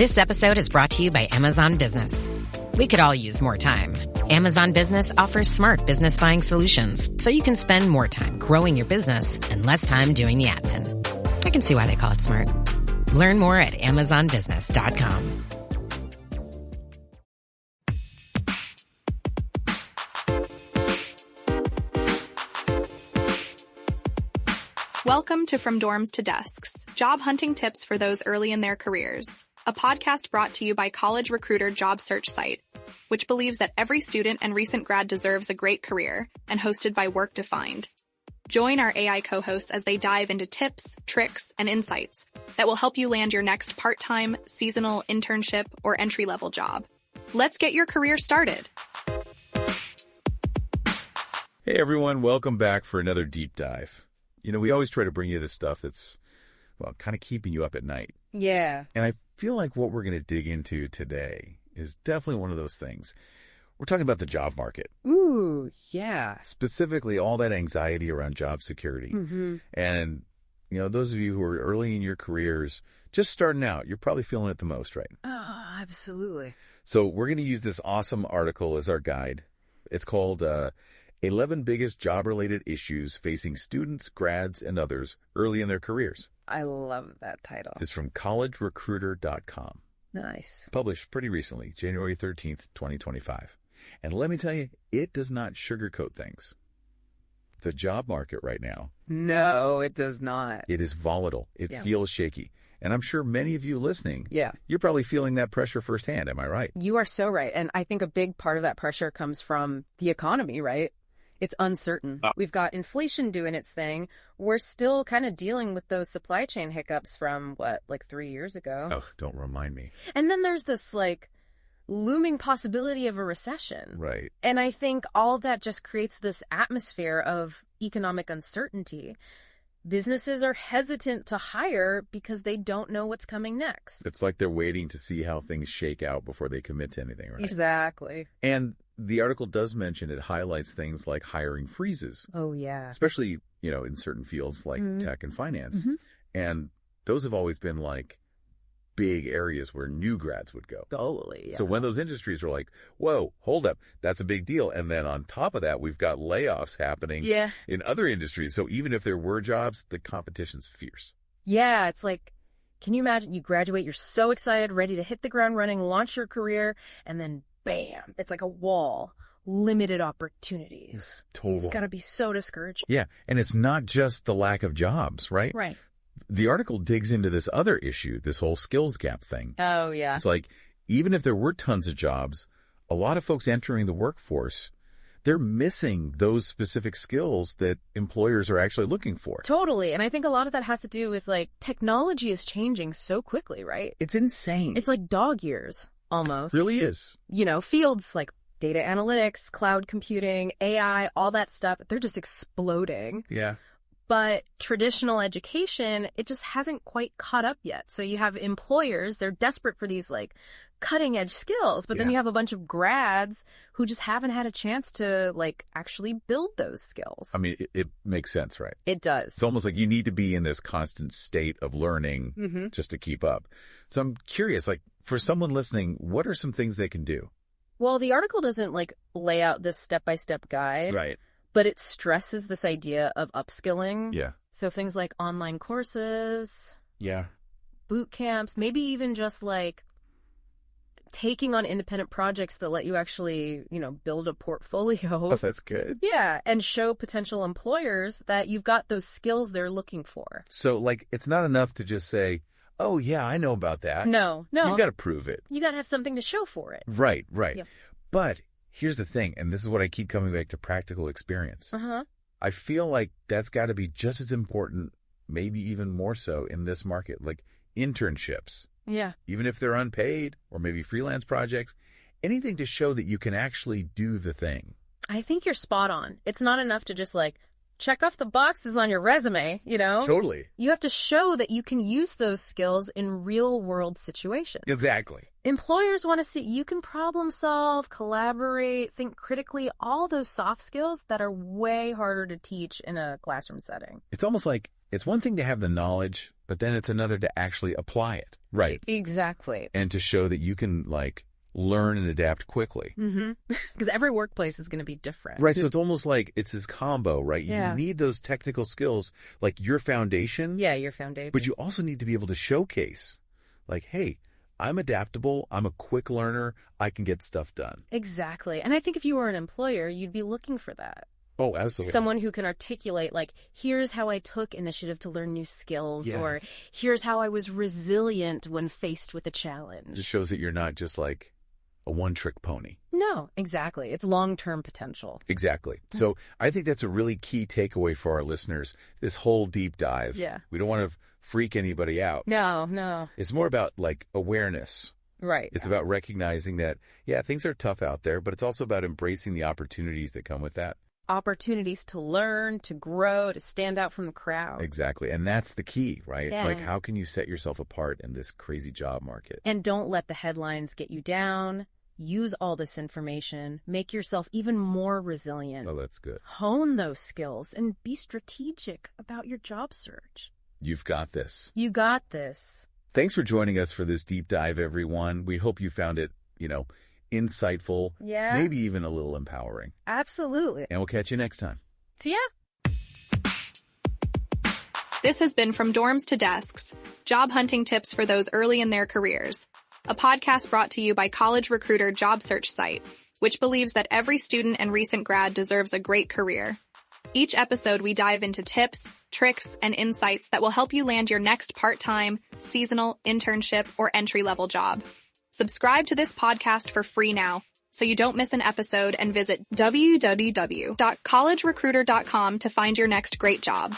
This episode is brought to you by Amazon Business. We could all use more time. Amazon Business offers smart business buying solutions, so you can spend more time growing your business and less time doing the admin. I can see why they call it smart. Learn more at amazonbusiness.com. Welcome to From Dorms to Desks, job hunting tips for those early in their careers. A podcast brought to you by College Recruiter job search site, which believes that every student and recent grad deserves a great career, and hosted by Work Defined. Join our AI co-hosts as they dive into tips, tricks, and insights that will help you land your next part-time, seasonal, internship, or entry-level job. Let's get your career started. Hey everyone, welcome back for another deep dive. You know, we always try to bring you the stuff that's, well, kind of keeping you up at night. Yeah. And I feel like what we're going to dig into today is definitely one of those things. We're talking about the job market. Ooh, yeah. Specifically, all that anxiety around job security. Mm-hmm. And, you know, those of you who are early in your careers, just starting out, you're probably feeling it the most, right? Oh, absolutely. So we're going to use this awesome article as our guide. It's called 11 Biggest Job-Related Issues Facing Students, Grads, and Others Early in Their Careers. I love that title. It's from collegerecruiter.com. Nice. Published pretty recently, January 13th, 2025. And let me tell you, it does not sugarcoat things. The job market right now. No, it does not. It is volatile. It feels shaky. And I'm sure many of you listening, you're probably feeling that pressure firsthand. Am I right? You are so right. And I think a big part of that pressure comes from the economy, right? It's uncertain. We've got inflation doing its thing. We're still kind of dealing with those supply chain hiccups from, like 3 years ago? Oh, don't remind me. And then there's this, looming possibility of a recession. Right. And I think all of that just creates this atmosphere of economic uncertainty. Businesses are hesitant to hire because they don't know what's coming next. It's like they're waiting to see how things shake out before they commit to anything, right? Exactly. And the article does mention it highlights things like hiring freezes. Oh, yeah. Especially, you know, in certain fields like tech and finance. Mm-hmm. And those have always been big areas where new grads would go. Totally, yeah. So when those industries are like, whoa, hold up, that's a big deal. And then on top of that, we've got layoffs happening in other industries. So even if there were jobs, the competition's fierce. Yeah, it's like, can you imagine you graduate, you're so excited, ready to hit the ground running, launch your career, and then bam, it's like a wall. Limited opportunities. Total. It's got to be so discouraging. Yeah, and it's not just the lack of jobs, right? Right. The article digs into this other issue, this whole skills gap thing. Oh, yeah. It's like, even if there were tons of jobs, a lot of folks entering the workforce, they're missing those specific skills that employers are actually looking for. Totally. And I think a lot of that has to do with, technology is changing so quickly, right? It's insane. It's like dog years, almost. Really is. You know, fields like data analytics, cloud computing, AI, all that stuff, they're just exploding. Yeah. But traditional education, it just hasn't quite caught up yet. So you have employers, they're desperate for these cutting edge skills, but then you have a bunch of grads who just haven't had a chance to actually build those skills. I mean, it makes sense, right? It does. It's almost like you need to be in this constant state of learning just to keep up. So I'm curious, for someone listening, what are some things they can do? Well, the article doesn't lay out this step-by-step guide. Right. But it stresses this idea of upskilling. Yeah. So things like online courses. Yeah. Boot camps, maybe even just taking on independent projects that let you actually, build a portfolio. Oh, that's good. Yeah. And show potential employers that you've got those skills they're looking for. So it's not enough to just say, oh, yeah, I know about that. No. You got to prove it. You got to have something to show for it. Right. Yep. But here's the thing, and this is what I keep coming back to, practical experience. I feel like that's got to be just as important, maybe even more so in this market, internships. Yeah. Even if they're unpaid or maybe freelance projects, anything to show that you can actually do the thing. I think you're spot on. It's not enough to just check off the boxes on your resume, Totally. You have to show that you can use those skills in real-world situations. Exactly. Employers want to see you can problem solve, collaborate, think critically, all those soft skills that are way harder to teach in a classroom setting. It's almost like it's one thing to have the knowledge, But then it's another to actually apply it. Right. Exactly. And to show that you can, like, learn and adapt quickly. Because every workplace is going to be different. Right. So it's almost like it's this combo, right? Yeah. You need those technical skills, like your foundation. Yeah, your foundation. But you also need to be able to showcase, like, hey, I'm adaptable. I'm a quick learner. I can get stuff done. Exactly. And I think if you were an employer, you'd be looking for that. Oh, absolutely. Someone who can articulate, like, here's how I took initiative to learn new skills, or here's how I was resilient when faced with a challenge. It shows that you're not just like a one-trick pony. No, exactly. It's long-term potential. Exactly. So I think that's a really key takeaway for our listeners, this whole deep dive. Yeah. We don't want to freak anybody out. No. It's more about, like, awareness. Right. It's about recognizing that, yeah, things are tough out there, but it's also about embracing the opportunities that come with that. Opportunities to learn, to grow, to stand out from the crowd. Exactly. And that's the key, right? Yeah. Like, how can you set yourself apart in this crazy job market? And don't let the headlines get you down. Use all this information. Make yourself even more resilient. Oh, that's good. Hone those skills and be strategic about your job search. You've got this. You got this. Thanks for joining us for this deep dive, everyone. We hope you found it, insightful, maybe even a little empowering. Absolutely. And we'll catch you next time. See ya. This has been From Dorms to Desks, job hunting tips for those early in their careers. A podcast brought to you by College Recruiter job search site, which believes that every student and recent grad deserves a great career. Each episode, we dive into tips, tricks, and insights that will help you land your next part-time, seasonal, internship, or entry-level job. Subscribe to this podcast for free now, so you don't miss an episode, and visit www.collegerecruiter.com to find your next great job.